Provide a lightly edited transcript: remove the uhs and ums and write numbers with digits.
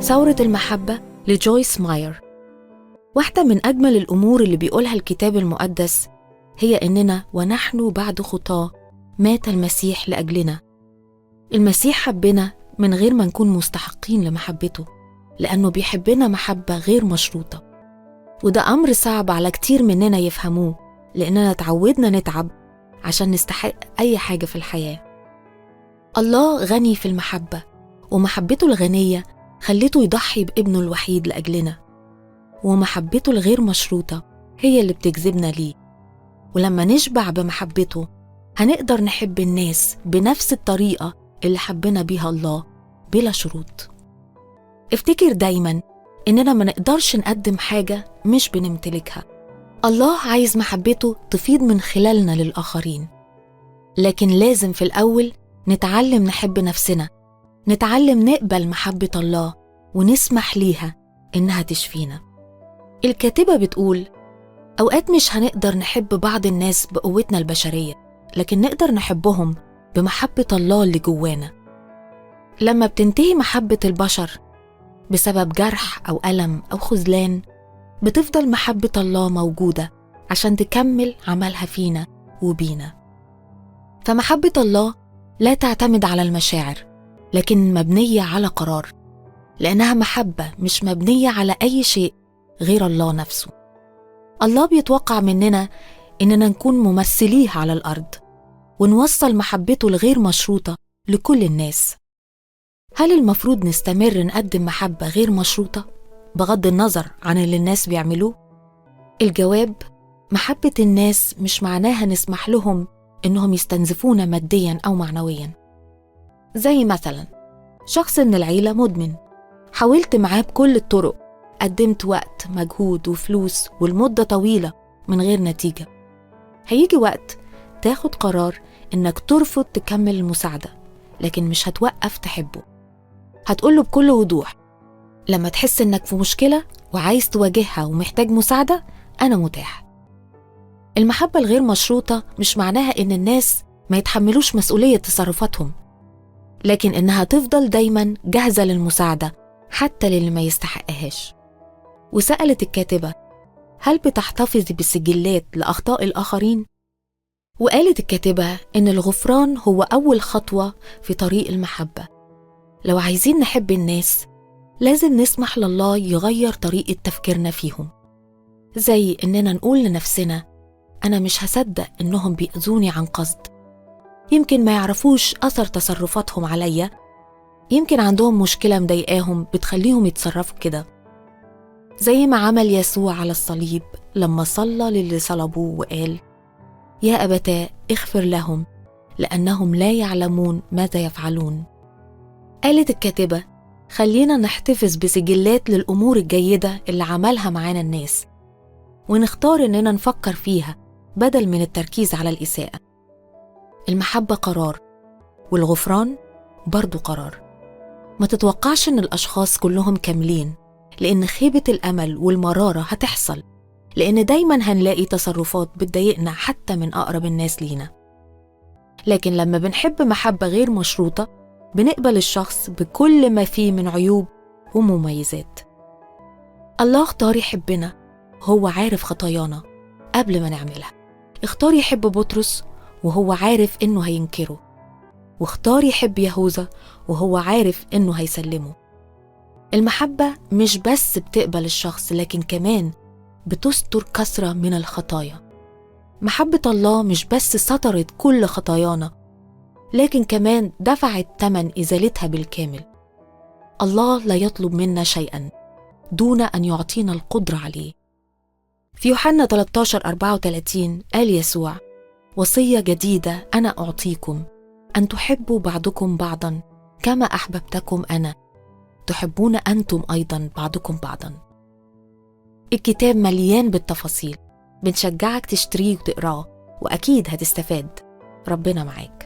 ثورة المحبة لجويس ماير. واحدة من أجمل الأمور اللي بيقولها الكتاب المقدس هي إننا ونحن بعد خطاة مات المسيح لأجلنا. المسيح حبنا من غير ما نكون مستحقين لمحبته، لأنه بيحبنا محبة غير مشروطة. وده أمر صعب على كتير مننا يفهموه، لأننا تعودنا نتعب عشان نستحق أي حاجة في الحياة. الله غني في المحبة، ومحبته الغنية خلته يضحي بابنه الوحيد لأجلنا، ومحبته الغير مشروطة هي اللي بتجذبنا ليه. ولما نشبع بمحبته هنقدر نحب الناس بنفس الطريقة اللي حبنا بيها الله بلا شروط. افتكر دايما إننا ما نقدرش نقدم حاجة مش بنمتلكها. الله عايز محبته تفيض من خلالنا للآخرين، لكن لازم في الأول نتعلم نحب نفسنا، نتعلم نقبل محبة الله ونسمح ليها إنها تشفينا. الكاتبة بتقول أوقات مش هنقدر نحب بعض الناس بقوتنا البشرية، لكن نقدر نحبهم بمحبة الله اللي جوانا. لما بتنتهي محبة البشر بسبب جرح أو ألم أو خذلان، بتفضل محبة الله موجودة عشان تكمل عملها فينا وبينا. فمحبة الله لا تعتمد على المشاعر، لكن مبنية على قرار، لأنها محبة مش مبنية على أي شيء غير الله نفسه. الله بيتوقع مننا إننا نكون ممثليه على الأرض، ونوصل محبته الغير مشروطة لكل الناس. هل المفروض نستمر نقدم محبة غير مشروطة بغض النظر عن اللي الناس بيعملوه؟ الجواب: محبة الناس مش معناها نسمح لهم إنهم يستنزفونا مادياً أو معنوياً. زي مثلاً شخص من العيلة مدمن، حاولت معاه بكل الطرق، قدمت وقت، مجهود وفلوس والمدة طويلة من غير نتيجة. هيجي وقت تاخد قرار إنك ترفض تكمل المساعدة، لكن مش هتوقف تحبه. هتقوله بكل وضوح: لما تحس إنك في مشكلة وعايز تواجهها ومحتاج مساعدة، أنا متاح. المحبة الغير مشروطة مش معناها إن الناس ما يتحملوش مسؤولية تصرفاتهم، لكن إنها تفضل دايماً جاهزة للمساعدة حتى للي ما يستحقهاش. وسألت الكاتبة: هل بتحتفظي بسجلات لأخطاء الآخرين؟ وقالت الكاتبة إن الغفران هو أول خطوة في طريق المحبة. لو عايزين نحب الناس لازم نسمح لله يغير طريقة تفكيرنا فيهم، زي إننا نقول لنفسنا: أنا مش هصدق إنهم بيأذوني عن قصد. يمكن ما يعرفوش أثر تصرفاتهم عليا، يمكن عندهم مشكلة مضايقاهم بتخليهم يتصرفوا كده. زي ما عمل يسوع على الصليب لما صلى للي صلبوه وقال: يا أبتاه اغفر لهم لأنهم لا يعلمون ماذا يفعلون. قالت الكاتبة: خلينا نحتفظ بسجلات للأمور الجيدة اللي عملها معانا الناس، ونختار إننا نفكر فيها بدل من التركيز على الإساءة. المحبة قرار، والغفران برضو قرار. ما تتوقعش إن الأشخاص كلهم كاملين، لأن خيبة الأمل والمرارة هتحصل، لأن دايماً هنلاقي تصرفات بتضايقنا حتى من أقرب الناس لينا. لكن لما بنحب محبة غير مشروطة، بنقبل الشخص بكل ما فيه من عيوب ومميزات. الله اختار يحبنا، هو عارف خطايانا قبل ما نعملها. اختار يحب بطرس وهو عارف إنه هينكره، واختار يحب يهوذا وهو عارف إنه هيسلمه. المحبة مش بس بتقبل الشخص، لكن كمان بتستر كثرة من الخطايا. محبة الله مش بس سترت كل خطايانا، لكن كمان دفعت ثمن إزالتها بالكامل. الله لا يطلب منا شيئا دون أن يعطينا القدرة عليه. في يوحنا 13:34 قال يسوع: وصية جديدة أنا أعطيكم، أن تحبوا بعضكم بعضا كما أحببتكم أنا، تحبون أنتم أيضا بعضكم بعضا. الكتاب مليان بالتفاصيل، بنشجعك تشتريه وتقراه، وأكيد هتستفاد. ربنا معاك.